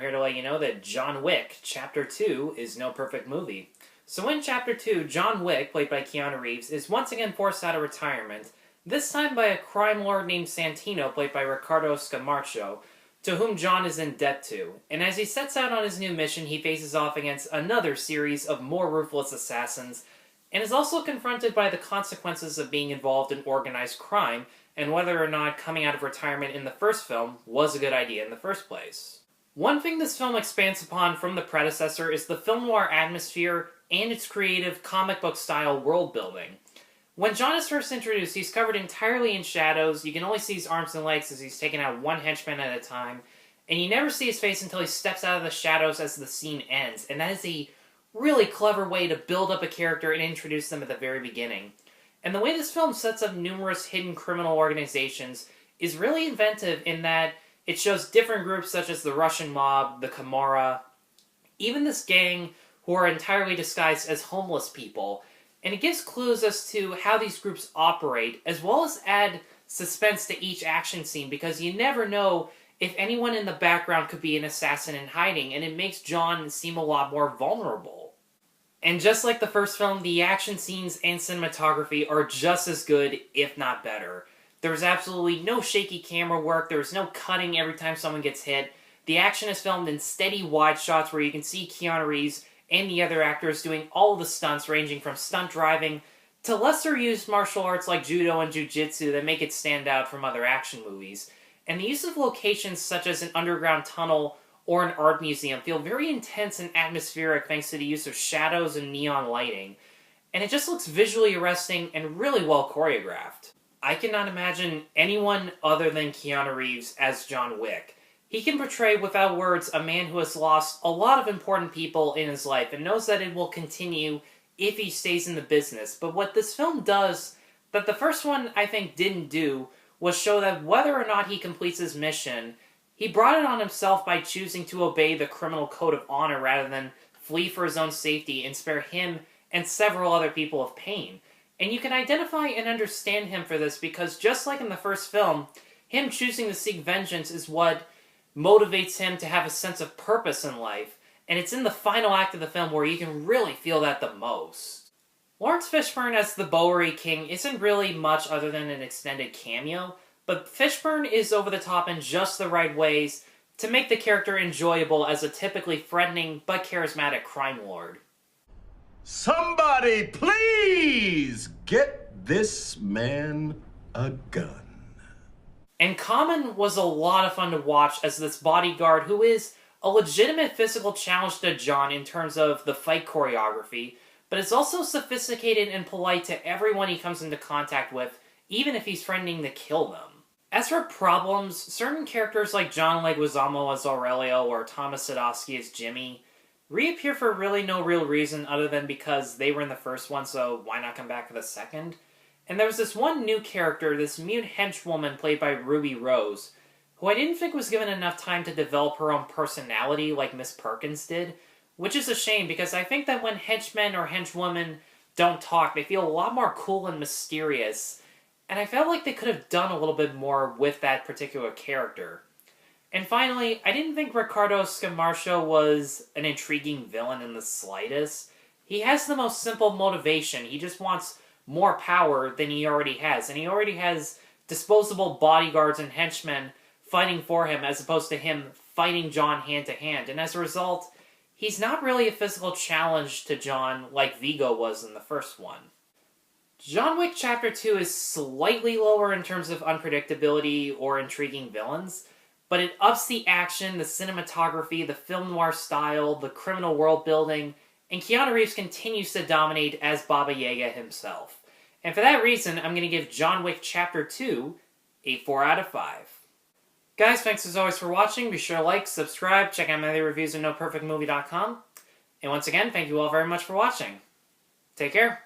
here to let you know that John Wick Chapter 2 is no perfect movie. So in Chapter 2, John Wick, played by Keanu Reeves, is once again forced out of retirement, this time by a crime lord named Santino, played by Ricardo Scamarcio, to whom John is in debt to. And as he sets out on his new mission, he faces off against another series of more ruthless assassins, and is also confronted by the consequences of being involved in organized crime, and whether or not coming out of retirement in the first film was a good idea in the first place. One thing this film expands upon from the predecessor is the film noir atmosphere and its creative comic book style world building. When John is first introduced, he's covered entirely in shadows. You can only see his arms and legs as he's taking out one henchman at a time, and you never see his face until he steps out of the shadows as the scene ends, and that is a really clever way to build up a character and introduce them at the very beginning. And the way this film sets up numerous hidden criminal organizations is really inventive in that it shows different groups such as the Russian mob, the Camorra, even this gang who are entirely disguised as homeless people, and it gives clues as to how these groups operate, as well as add suspense to each action scene, because you never know if anyone in the background could be an assassin in hiding, and it makes John seem a lot more vulnerable. And just like the first film, the action scenes and cinematography are just as good, if not better. There's absolutely no shaky camera work, there's no cutting every time someone gets hit. The action is filmed in steady wide shots where you can see Keanu Reeves and the other actors doing all the stunts, ranging from stunt driving to lesser used martial arts like judo and jiu-jitsu that make it stand out from other action movies. And the use of locations such as an underground tunnel or an art museum feel very intense and atmospheric thanks to the use of shadows and neon lighting. And it just looks visually arresting and really well choreographed. I cannot imagine anyone other than Keanu Reeves as John Wick. He can portray without words a man who has lost a lot of important people in his life and knows that it will continue if he stays in the business. But what this film does, that the first one I think didn't do, was show that whether or not he completes his mission, he brought it on himself by choosing to obey the criminal code of honor rather than flee for his own safety and spare him and several other people of pain. And you can identify and understand him for this because just like in the first film, him choosing to seek vengeance is what motivates him to have a sense of purpose in life, and it's in the final act of the film where you can really feel that the most. Lawrence Fishburne as the Bowery King isn't really much other than an extended cameo, but Fishburne is over the top in just the right ways to make the character enjoyable as a typically threatening but charismatic crime lord. Somebody please get this man a gun. And Common was a lot of fun to watch as this bodyguard who is a legitimate physical challenge to John in terms of the fight choreography, but is also sophisticated and polite to everyone he comes into contact with, even if he's threatening to kill them. As for problems, certain characters like John Leguizamo as Aurelio or Thomas Sadoski as Jimmy reappear for really no real reason other than because they were in the first one, so why not come back for the second? And there was this one new character, this mute henchwoman played by Ruby Rose, who I didn't think was given enough time to develop her own personality like Miss Perkins did, which is a shame because I think that when henchmen or henchwomen don't talk, they feel a lot more cool and mysterious, and I felt like they could have done a little bit more with that particular character. And finally, I didn't think Ricardo Scamarcio was an intriguing villain in the slightest. He has the most simple motivation. He just wants more power than he already has, and he already has disposable bodyguards and henchmen fighting for him as opposed to him fighting John hand to hand, and as a result, he's not really a physical challenge to John like Vigo was in the first one. John Wick Chapter 2 is slightly lower in terms of unpredictability or intriguing villains, but it ups the action, the cinematography, the film noir style, the criminal world building, and Keanu Reeves continues to dominate as Baba Yaga himself. And for that reason, I'm going to give John Wick Chapter 2 a 4 out of 5. Guys, thanks as always for watching. Be sure to like, subscribe, check out my other reviews at NoPerfectMovie.com. And once again, thank you all very much for watching. Take care.